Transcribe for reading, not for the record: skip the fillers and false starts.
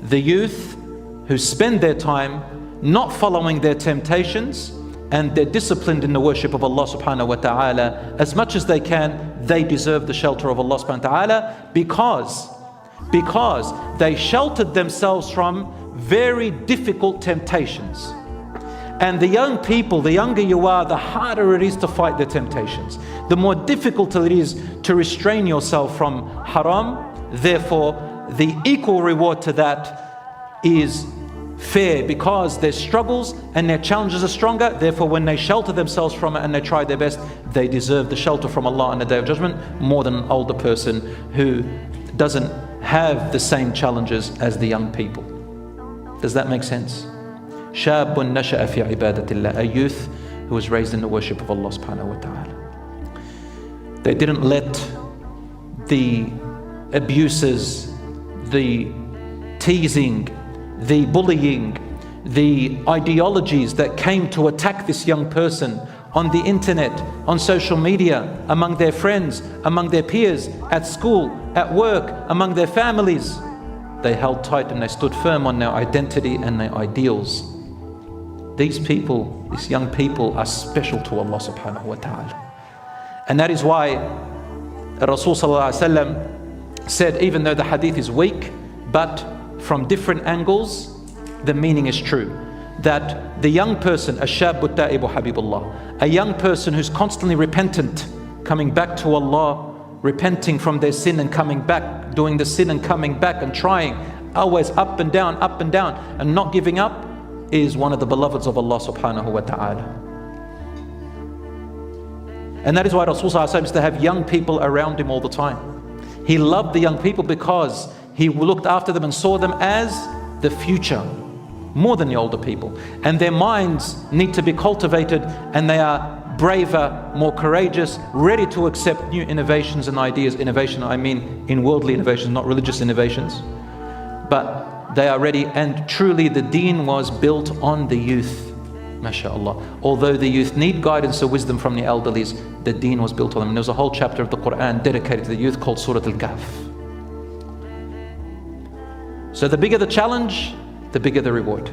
the youth who spend their time not following their temptations, and they're disciplined in the worship of Allah subhanahu wa ta'ala as much as they can, they deserve the shelter of Allah subhanahu wa ta'ala because they sheltered themselves from very difficult temptations. And the young people, the younger you are, the harder it is to fight the temptations. The more difficult it is to restrain yourself from haram. Therefore, the equal reward to that is fair, because their struggles and their challenges are stronger. Therefore, when they shelter themselves from it and they try their best, they deserve the shelter from Allah on the Day of Judgment more than an older person who doesn't have the same challenges as the young people. Does that make sense? شاب نشأ في عبادة الله, a youth who was raised in the worship of Allah subhanahu wa ta'ala. They didn't let the abuses, the teasing, the bullying, the ideologies that came to attack this young person on the internet, on social media, among their friends, among their peers, at school, at work, among their families. They held tight and they stood firm on their identity and their ideals. These people, these young people, are special to Allah subhanahu wa ta'ala. And that is why Rasul sallallahu alaihi wasallam said, even though the hadith is weak, but from different angles, the meaning is true. That the young person, الشاب التائب حبيب الله, a young person who's constantly repentant, coming back to Allah, repenting from their sin and coming back, doing the sin and coming back and trying, always up and down, and not giving up, is one of the beloveds of Allah subhanahu wa ta'ala. And that is why Rasulullah used to have young people around him all the time. He loved the young people because he looked after them and saw them as the future, more than the older people. And their minds need to be cultivated, and they are braver, more courageous, ready to accept new innovations and ideas. Innovation, I mean in worldly innovations, not religious innovations. But they are ready, and truly the deen was built on the youth, mashallah. Although the youth need guidance or wisdom from the elderlies, the deen was built on them. And there's a whole chapter of the Quran dedicated to the youth called Surah Al-Kahf. So the bigger the challenge, the bigger the reward.